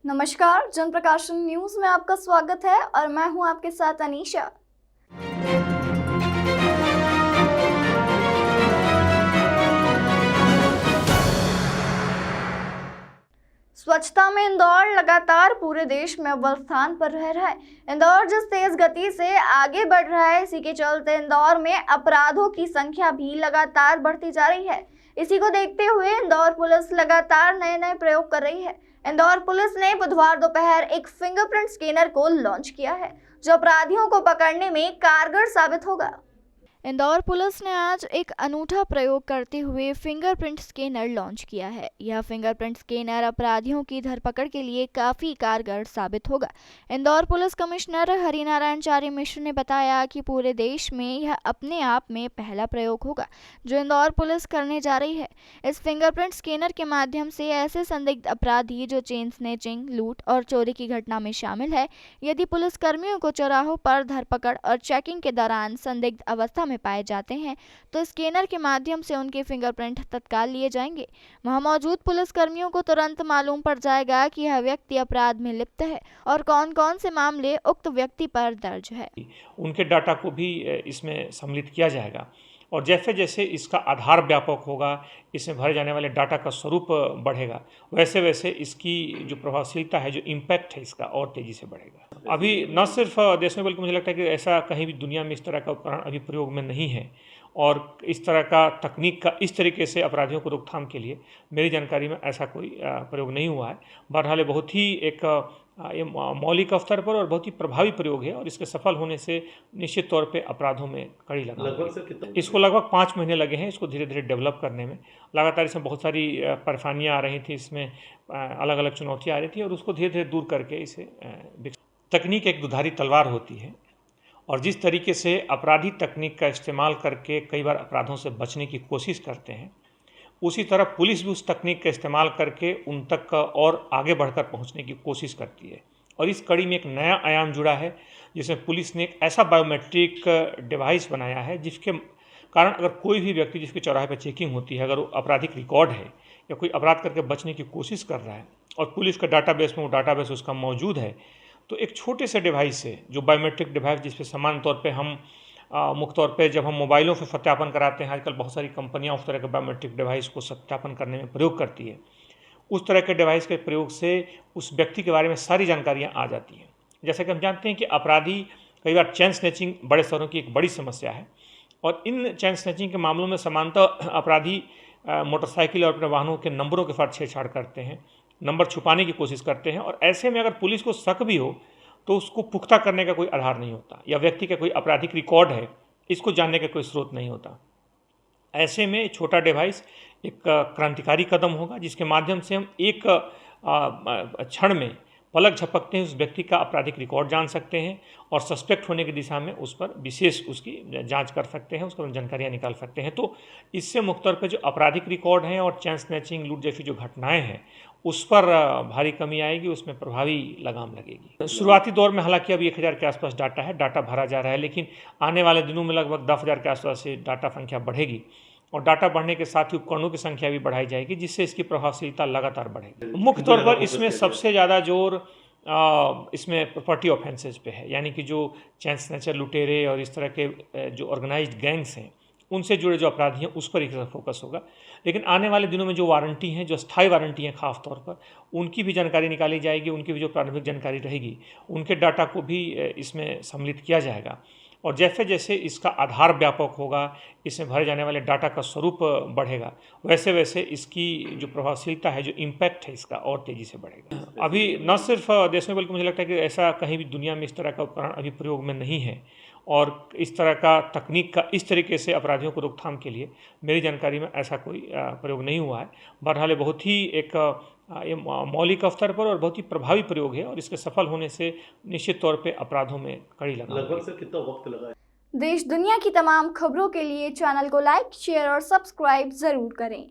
नमस्कार, जन प्रकाशन न्यूज में आपका स्वागत है और मैं हूं आपके साथ अनीशा। स्वच्छता में इंदौर लगातार पूरे देश में अव्वल स्थान पर रह रहा है। इंदौर जिस तेज गति से आगे बढ़ रहा है, इसी के चलते इंदौर में अपराधों की संख्या भी लगातार बढ़ती जा रही है। इसी को देखते हुए इंदौर पुलिस लगातार नए नए प्रयोग कर रही है। इंदौर पुलिस ने बुधवार दोपहर एक फिंगरप्रिंट स्कैनर को लॉन्च किया है, जो अपराधियों को पकड़ने में कारगर साबित होगा। इंदौर पुलिस ने आज एक अनूठा प्रयोग करते हुए फिंगरप्रिंट स्कैनर लॉन्च किया है। यह फिंगरप्रिंट स्कैनर अपराधियों की धरपकड़ के लिए काफी कारगर साबित होगा। इंदौर पुलिस कमिश्नर हरिनारायण चारी मिश्र ने बताया कि पूरे देश में यह अपने आप में पहला प्रयोग होगा जो इंदौर पुलिस करने जा रही है। इस फिंगरप्रिंट स्कैनर के माध्यम से ऐसे संदिग्ध अपराधी जो चेन स्नैचिंग, लूट और चोरी की घटना में शामिल है, यदि पुलिस कर्मियों को चौराहों पर धरपकड़ और चेकिंग के दौरान संदिग्ध अवस्था में पाए जाते हैं तो स्कैनर के माध्यम से उनके फिंगरप्रिंट तत्काल लिए जाएंगे। वहां मौजूद पुलिस कर्मियों को तुरंत मालूम पड़ जाएगा कि यह व्यक्ति अपराध में लिप्त है और कौन कौन से मामले उक्त व्यक्ति पर दर्ज है। उनके डाटा को भी इसमें सम्मिलित किया जाएगा और जैसे जैसे इसका आधार व्यापक होगा, इसमें भरे जाने वाले डाटा का स्वरूप बढ़ेगा, वैसे वैसे इसकी जो प्रभावशीलता है, जो इम्पैक्ट है, इसका और तेज़ी से बढ़ेगा। अभी न सिर्फ देश में बल्कि मुझे लगता है कि ऐसा कहीं भी दुनिया में इस तरह का उपकरण अभी प्रयोग में नहीं है और इस तरह का तकनीक का इस तरीके से अपराधियों को रोकथाम के लिए मेरी जानकारी में ऐसा कोई प्रयोग नहीं हुआ है। बहरहाल बहुत ही एक ये मौलिक स्तर पर और बहुत ही प्रभावी प्रयोग है और इसके सफल होने से निश्चित तौर पे अपराधों में कड़ी लगा। इसको लगभग 5 महीने लगे हैं इसको धीरे धीरे डेवलप करने में। लगातार इसमें बहुत सारी परेशानियां आ रही थी, इसमें अलग अलग चुनौतियाँ आ रही थी और उसको धीरे धीरे दूर करके इसे तकनीक एक दुधारी तलवार होती है और जिस तरीके से अपराधी तकनीक का इस्तेमाल करके कई बार अपराधों से बचने की कोशिश करते हैं, उसी तरह पुलिस भी उस तकनीक का इस्तेमाल करके उन तक और आगे बढ़कर पहुंचने की कोशिश करती है। और इस कड़ी में एक नया आयाम जुड़ा है जिसमें पुलिस ने एक ऐसा बायोमेट्रिक डिवाइस बनाया है जिसके कारण अगर कोई भी व्यक्ति जिसके चौराहे पर चेकिंग होती है, अगर वो आपराधिक रिकॉर्ड है या कोई अपराध करके बचने की कोशिश कर रहा है और पुलिस का डाटाबेस में वो डाटाबेस उसका मौजूद है, तो एक छोटे से डिवाइस से जो बायोमेट्रिक डिवाइस जिस पर सामान्य तौर पर हम मुख्य तौर पे जब हम मोबाइलों पे सत्यापन कराते हैं, आजकल बहुत सारी कंपनियां उस तरह के बायोमेट्रिक डिवाइस को सत्यापन करने में प्रयोग करती है। उस तरह के डिवाइस के प्रयोग से उस व्यक्ति के बारे में सारी जानकारियां आ जाती हैं। जैसे कि हम जानते हैं कि अपराधी कई बार चेन स्नैचिंग बड़े शहरों की एक बड़ी समस्या है और इन चेन स्नैचिंग के मामलों में सामान्यतः अपराधी मोटरसाइकिल और अपने वाहनों के नंबरों के साथ छेड़छाड़ करते हैं, नंबर छुपाने की कोशिश करते हैं और ऐसे में अगर पुलिस को शक भी हो तो उसको पुख्ता करने का कोई आधार नहीं होता या व्यक्ति का कोई आपराधिक रिकॉर्ड है इसको जानने का कोई स्रोत नहीं होता। ऐसे में छोटा डिवाइस एक क्रांतिकारी कदम होगा जिसके माध्यम से हम एक क्षण में पलक झपकते हैं उस व्यक्ति का आपराधिक रिकॉर्ड जान सकते हैं और सस्पेक्ट होने की दिशा में उस पर विशेष उसकी जांच कर सकते हैं, उसको जानकारियां निकाल सकते हैं। तो इससे मुख्य तौर पर जो आपराधिक रिकॉर्ड हैं और चैन स्नैचिंग, लूट जैसी जो घटनाएं हैं उस पर भारी कमी आएगी, उसमें प्रभावी लगाम लगेगी। शुरुआती दौर में हालांकि अभी 1000 के आसपास डाटा भरा जा रहा है, लेकिन आने वाले दिनों में लगभग 10,000 के आसपास से डाटा संख्या बढ़ेगी और डाटा बढ़ने के साथ ही उपकरणों की संख्या भी बढ़ाई जाएगी जिससे इसकी प्रभावशीलता लगातार बढ़ेगी। मुख्य तौर पर इसमें सबसे ज़्यादा जोर इसमें प्रॉपर्टी ऑफेंसेज पे है, यानी कि जो चैन स्नैचर, लुटेरे और इस तरह के जो ऑर्गेनाइज्ड गैंग्स हैं उनसे जुड़े जो अपराधी हैं उस पर एक फोकस होगा। लेकिन आने वाले दिनों में जो वारंटी हैं, जो स्थायी वारंटी हैं खास तौर पर, उनकी भी जानकारी निकाली जाएगी, उनकी भी जो प्रारंभिक जानकारी रहेगी उनके डाटा को भी इसमें सम्मिलित किया जाएगा और जैसे जैसे इसका आधार व्यापक होगा, इसमें भरे जाने वाले डाटा का स्वरूप बढ़ेगा, वैसे वैसे इसकी जो प्रभावशीलता है, जो इम्पैक्ट है, इसका और तेज़ी से बढ़ेगा। अभी न सिर्फ देश में बल्कि मुझे लगता है कि ऐसा कहीं भी दुनिया में इस तरह का उपकरण अभी प्रयोग में नहीं है और इस तरह का तकनीक का इस तरीके से अपराधियों को रोकथाम के लिए मेरी जानकारी में ऐसा कोई प्रयोग नहीं हुआ है। बहरहाल बहुत ही एक ये मौलिक स्तर पर और बहुत ही प्रभावी प्रयोग है और इसके सफल होने से निश्चित तौर पे अपराधों में कड़ी लगा। लगभग से कितना वक्त लगा है? देश दुनिया की तमाम खबरों के लिए चैनल को लाइक, शेयर और सब्सक्राइब जरूर करें।